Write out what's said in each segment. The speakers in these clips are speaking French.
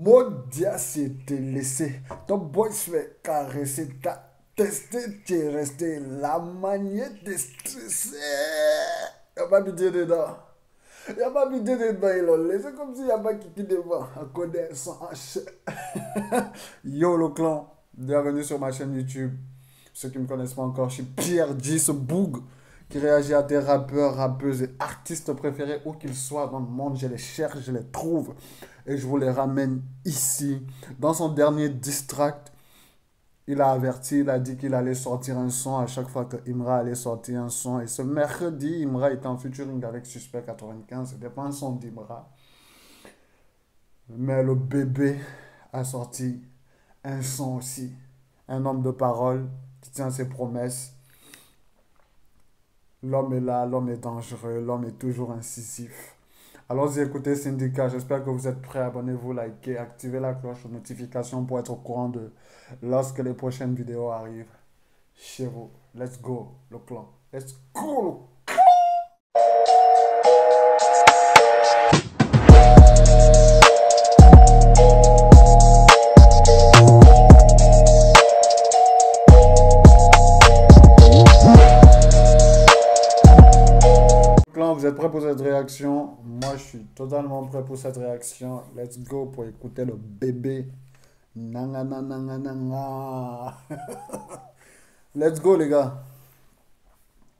Modia s'était laissé. Ton boy se fait caresser. T'as testé, t'es resté. La manière de stresser. Y'a pas pitié dedans. Y'a pas pitié dedans, ils l'ont laissé comme s'il n'y a pas qui devant. À connaître son H. Yo le clan. Bienvenue sur ma chaîne YouTube. Ceux qui ne me connaissent pas encore, je suis Pierre G, ce boug qui réagit à tes rappeurs, rappeuses et artistes préférés, où qu'ils soient dans le monde. Je les cherche, je les trouve et je vous les ramène ici. Dans son dernier diss track, il a averti, il a dit qu'il allait sortir un son à chaque fois que Imra allait sortir un son. Et ce mercredi, Imra était en featuring avec Suspect 95. C'était pas un son d'Imra. Mais le bébé a sorti un son aussi. Un homme de parole qui tient ses promesses. L'homme est là, l'homme est dangereux, l'homme est toujours incisif. Allons-y écouter Syndicat. J'espère que vous êtes prêts. Abonnez-vous, likez, activez la cloche de notification pour être au courant de lorsque les prochaines vidéos arrivent chez vous. Let's go, le clan. Let's go, le clan. Vous êtes prêts pour cette réaction? Moi, je suis totalement prêt pour cette réaction. Let's go pour écouter le bébé. Nanga, nanga, nanga, nanga. Let's go, les gars.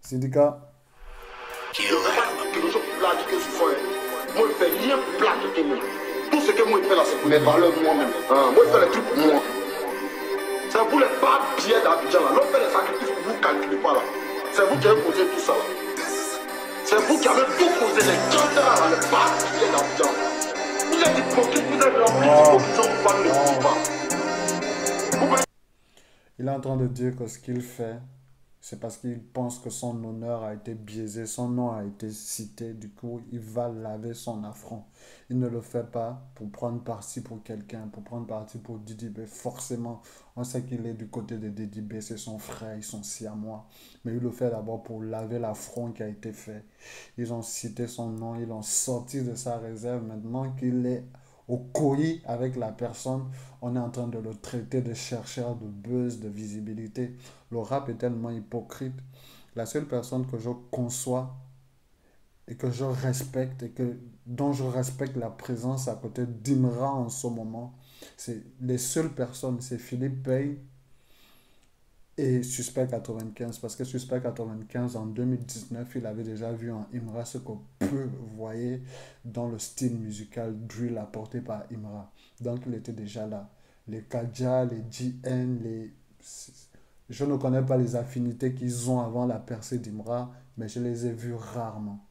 Syndicat. Quelque chose blague que je fais. Moi, je fais rien blague que moi. Tout ce que moi, je fais là, c'est pour mes valeurs moi-même. Moi, je fais les trucs pour moi. C'est vous les pas billets d'Abidjan là. L'on fait les sacrifices que vous ne calculez pas là. C'est vous qui avez posé tout ça là. C'est vous qui avez tout posé, les candidats là, les pas billets d'Abidjan. Vous êtes hypocrite, vous êtes remplis d'hypocrisie, vous ne le dites pas. Il est en train de dire que ce qu'il fait, c'est parce qu'il pense que son honneur a été biaisé, son nom a été cité, du coup, il va laver son affront. Il ne le fait pas pour prendre parti pour quelqu'un, pour prendre parti pour Didi B. Forcément, on sait qu'il est du côté de Didi B, c'est son frère, ils sont siamois. Mais il le fait d'abord pour laver l'affront qui a été fait. Ils ont cité son nom, ils l'ont sorti de sa réserve. Maintenant qu'il est au courrier avec la personne, on est en train de le traiter de chercheur de buzz, de visibilité. Le rap est tellement hypocrite. La seule personne que je conçois et que je respecte et dont je respecte la présence à côté d'Imra en ce moment, c'est les seules personnes, c'est Philippe Paye et Suspect 95. Parce que Suspect 95, en 2019, il avait déjà vu en Imra ce qu'on peut voir dans le style musical drill apporté par Imra. Donc il était déjà là. Les Kaja, les GN, je ne connais pas les affinités qu'ils ont avant la percée d'Imra, mais je les ai vus rarement.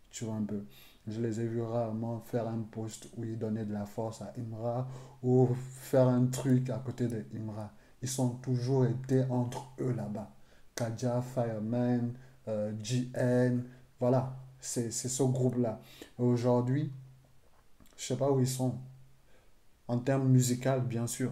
Tu vois un peu. Je les ai vus rarement faire un post où ils donnaient de la force à Imra ou faire un truc à côté de Imra. Ils ont toujours été entre eux là-bas. Kaja, Fireman, GN, voilà, c'est ce groupe-là. Aujourd'hui, je ne sais pas où ils sont. En termes musicaux, bien sûr.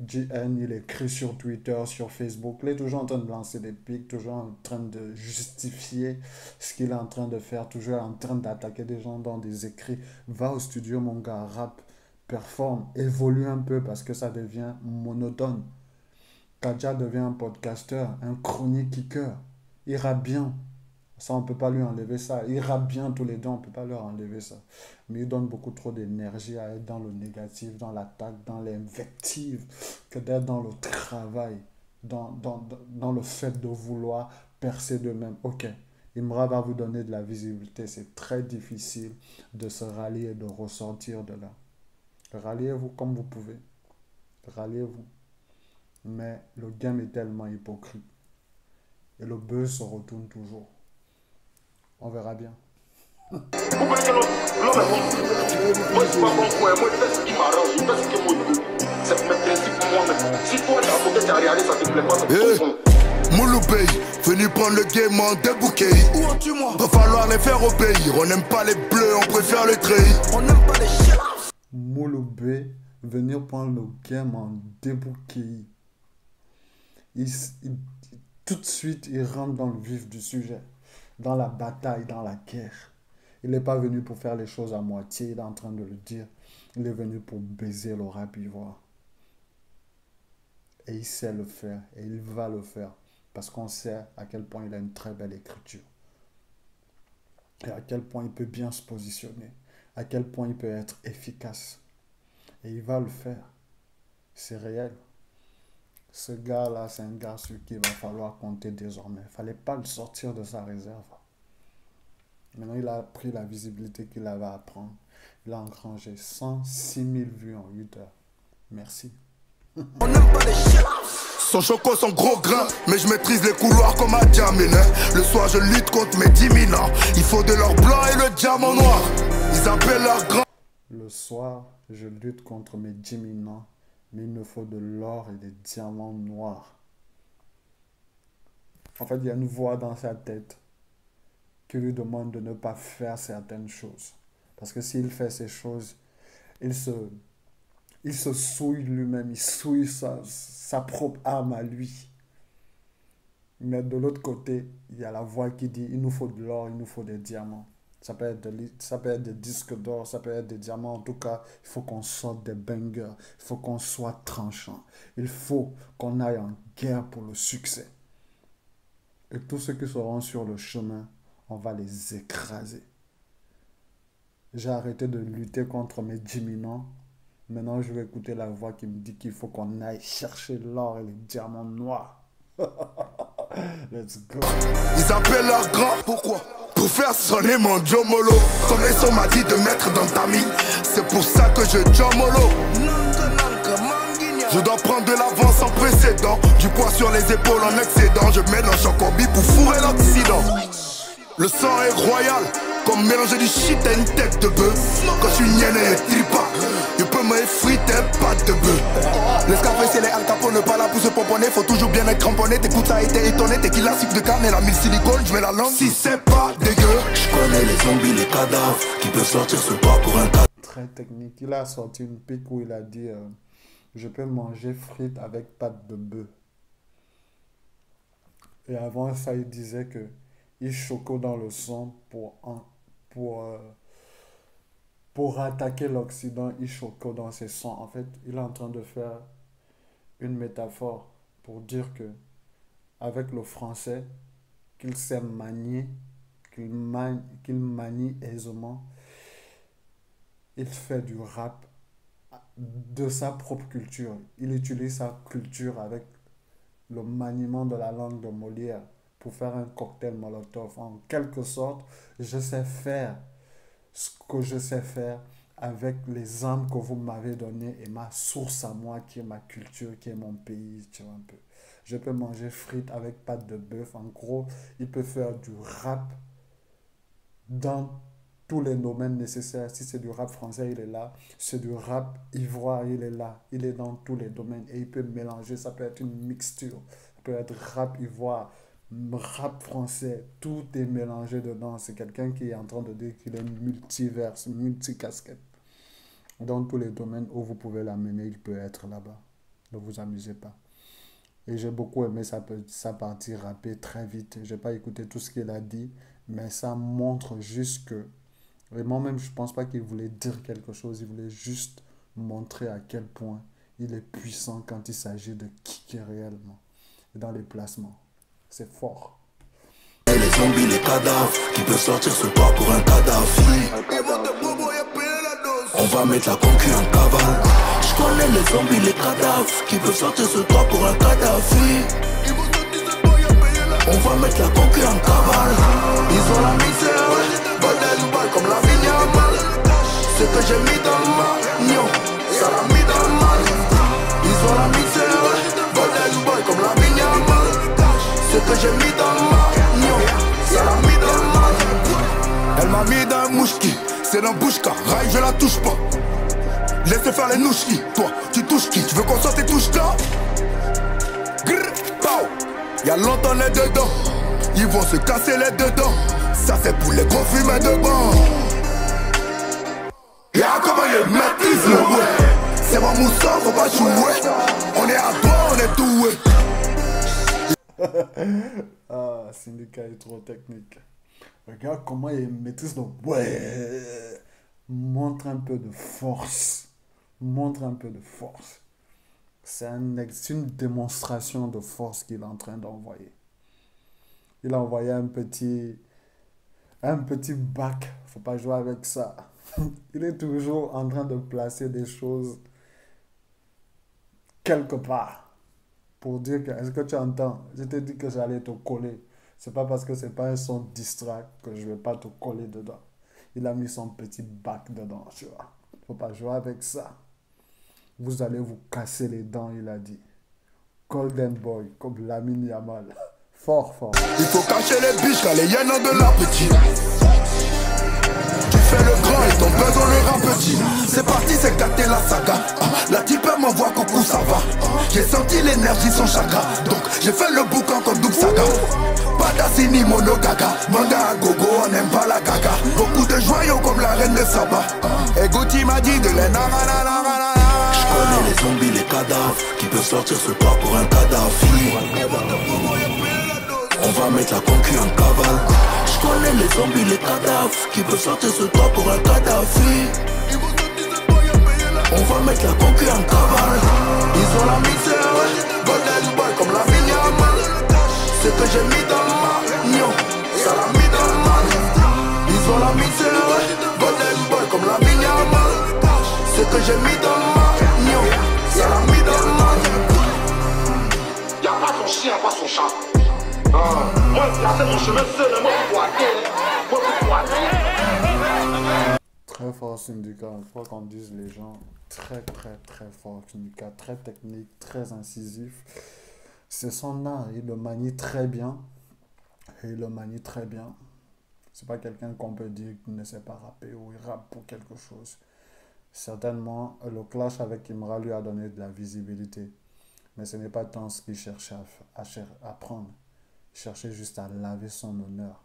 GN, il écrit sur Twitter, sur Facebook. Il est toujours en train de lancer des pics, toujours en train de justifier ce qu'il est en train de faire, toujours en train d'attaquer des gens dans des écrits. Va au studio, mon gars, rap, performe, évolue un peu parce que ça devient monotone. Kaja devient un podcasteur, un chroniqueur. Il rappe bien. Ça, on ne peut pas lui enlever ça. Ils rappent bien tous les deux, on ne peut pas leur enlever ça. Mais ils donnent beaucoup trop d'énergie à être dans le négatif, dans l'attaque, dans l'invective, que d'être dans le travail, dans le fait de vouloir percer d'eux-mêmes. Ok, Imra va vous donner de la visibilité. C'est très difficile de se rallier et de ressortir de là. Ralliez-vous comme vous pouvez. Ralliez-vous. Mais le game est tellement hypocrite. Et le buzz se retourne toujours. On verra bien. Vous voyez que l'homme est bon. Moi, je suis pas bon pour moi, je fais ce qui m'arrange, je fais ce que moi je veux. C'est mes principes pour moi-même. Si toi, t'as avocat, t'as regardé, ça te plaît pas, c'est ton bon. Mouloubey, venu prendre le game en débouquet. Où tu moi? Va falloir les faire obéir. On n'aime pas les bleus, on préfère les treillis. On n'aime pas les chiens. Mouloubey, venir prendre le game en débouquet. Tout de suite, il rentre dans le vif du sujet. Dans la bataille, dans la guerre. Il n'est pas venu pour faire les choses à moitié, il est en train de le dire. Il est venu pour baiser le rap ivoire. Et il sait le faire. Et il va le faire. Parce qu'on sait à quel point il a une très belle écriture. Et à quel point il peut bien se positionner. À quel point il peut être efficace. Et il va le faire. C'est réel. Ce gars-là, c'est un gars sur qui il va falloir compter désormais. Il ne fallait pas le sortir de sa réserve. Maintenant, il a pris la visibilité qu'il avait à prendre. Il a engrangé 106 000 vues en 8 heures. Merci. On n'aime pas les chiens. Son choco, son gros grain, mais je maîtrise les couloirs comme un diamine. Le soir, je lutte contre mes dominants. Il faut de l'or blanc et le diamant noir. Ils appellent leur grand. Le soir, je lutte contre mes dominants, mais il me faut de l'or et des diamants noirs. En fait, il y a une voix dans sa tête qui lui demande de ne pas faire certaines choses. Parce que s'il fait ces choses, il se souille lui-même, il souille sa propre âme à lui. Mais de l'autre côté, il y a la voix qui dit, il nous faut de l'or, il nous faut des diamants. Ça peut être des disques d'or, ça peut être des diamants. En tout cas, il faut qu'on sorte des bangers, il faut qu'on soit tranchant. Il faut qu'on aille en guerre pour le succès. Et tous ceux qui seront sur le chemin, on va les écraser. J'ai arrêté de lutter contre mes dominants. Maintenant, je vais écouter la voix qui me dit qu'il faut qu'on aille chercher l'or et les diamants noirs. Let's go. Ils appellent leur grand. Pourquoi? Pour faire sonner mon Jomolo. Comme les sons m'a dit de mettre dans ta mine. C'est pour ça que je Jomolo. Je dois prendre de l'avance sans précédent. Du poids sur les épaules en excédent. Je mélange encore bi pour fourrer l'Occident. Le sang est royal. Comme mélanger du shit à une tête de bœuf. Quand je suis nienne et tripa, je peux me friter pas de bœuf. L'escapé c'est les Al Capone, pas là pour se pomponner. Faut toujours bien être cramponné, t'écoutes ça et t'es étonné. T'es qu'il a sucre de carne et la mille silicone, je mets la langue. Si c'est pas dégueu, je connais les zombies, les cadavres qui peuvent sortir ce pas pour un cadavre. Très technique. Il a sorti une pique où il a dit je peux manger frites avec pâte de bœuf. Et avant ça, il disait que il choco dans le son pour attaquer l'Occident, il choco dans ses sons. En fait, il est en train de faire une métaphore pour dire que avec le français qu'il sait manier, qu'il manie aisément, il fait du rap de sa propre culture. Il utilise sa culture avec le maniement de la langue de Molière pour faire un cocktail Molotov. En quelque sorte, je sais faire ce que je sais faire avec les armes que vous m'avez données et ma source à moi qui est ma culture, qui est mon pays, tu vois un peu. Je peux manger frites avec pâte de bœuf. En gros, il peut faire du rap dans tous les domaines nécessaires. Si c'est du rap français, il est là. Si c'est du rap ivoire, il est là. Il est dans tous les domaines et il peut mélanger. Ça peut être une mixture. Ça peut être rap ivoire, rap français. Tout est mélangé dedans. C'est quelqu'un qui est en train de dire qu'il est multiverse, multicasquette. Dans tous les domaines où vous pouvez l'amener, il peut être là-bas. Ne vous amusez pas. Et j'ai beaucoup aimé sa partie rappée très vite. Je n'ai pas écouté tout ce qu'il a dit, mais ça montre juste que vraiment, même, je ne pense pas qu'il voulait dire quelque chose. Il voulait juste montrer à quel point il est puissant quand il s'agit de kicker réellement. Et dans les placements. C'est fort. Et les zombies, les cadavres qui peuvent sortir ce pas pour un cadavre. On va mettre la concu en cavale. Je connais les zombies, les cadavres qui peuvent sortir ce pas pour un cadavre. On va mettre la concu en cavale. Ils ont la misère, bordel ou balle comme la vignale. Ce que j'ai mis dans ma nion, ça l'a mis dans ma. Ils ont la misère, bordel ou balle comme la vignale. Ce que j'ai mis dans ma nion, ça l'a mis dans ma. Elle m'a mis dans un mouchki, c'est dans Bouchka, rail je la touche pas. Laissez faire les nouchki, toi tu touches qui? Tu veux qu'on sorte tes touches là? Grrr, pow. Y'a longtemps les dedans, ils vont se casser les dedans. Ça c'est pour les gros fumeurs de banc. Y'a comment ils maîtrisent le ouais. C'est mon mousson, faut pas jouer. On est à toi, on est doué. Ah, Syndicat est trop technique. Regarde comment il maîtrise le ouais. Montre un peu de force. Montre un peu de force. C'est une démonstration de force qu'il est en train d'envoyer. Il a envoyé un petit bac. Faut pas jouer avec ça. Il est toujours en train de placer des choses quelque part pour dire que est-ce que tu entends? Je t'ai dit que j'allais te coller. C'est pas parce que c'est pas un son distract que je vais pas te coller dedans. Il a mis son petit bac dedans, tu vois. Faut pas jouer avec ça. Vous allez vous casser les dents, il a dit. Golden Boy, comme Lamine Yamal. Fort, fort. Il faut cacher les biches car les hyènes ont de l'appétit. Tu fais le grand et ton besoin le rend petit. C'est parti, c'est gâter la saga. La type m'envoie coucou, ça va. J'ai senti l'énergie, son chakra. Donc j'ai fait le boucan comme Doug Saga. Pas d'assini monogaga. Manga à gogo, on n'aime pas la gaga. Beaucoup de joyaux comme la reine de Saba. Et Gauthier m'a dit de l'enarana. Je connais les zombies, les cadavres qui peuvent sortir ce toit pour un cadavre. On va mettre la concu en cavale. Je connais les zombies, les cadavres qui peuvent sortir ce toit pour un cadavre. On va mettre la concu en cavale. Ils ont la misère, Golden Boy comme la Yamal. Ce que j'ai mis dans le magnon, ça l'a mis dans le mal. Ils ont la misère, Golden Boy comme la Yamal. Ce que j'ai mis dans le magnon, ça l'a mis dans le mal. Y'a pas son chien, pas son chat. Moi, je mon chemin seul, moi, pour Très fort syndicat, il faut qu'on dise les gens. Très très très fort syndicat, très technique, très incisif. C'est son art, il le manie très bien. Et il le manie très bien. C'est pas quelqu'un qu'on peut dire qu'il ne sait pas rapper ou il rappe pour quelque chose. Certainement, le clash avec Imra lui a donné de la visibilité. Mais ce n'est pas tant ce qu'il cherchait à prendre. Il cherchait juste à laver son honneur,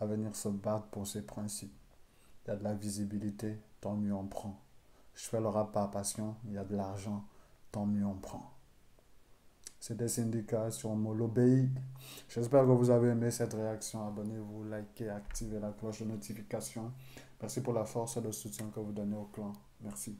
à venir se battre pour ses principes. Il y a de la visibilité, tant mieux on prend. Je fais le rap par passion, il y a de l'argent, tant mieux on prend. C'était Syndicat sur Molo Bay. J'espère que vous avez aimé cette réaction. Abonnez-vous, likez, activez la cloche de notification. Merci pour la force et le soutien que vous donnez au clan. Merci.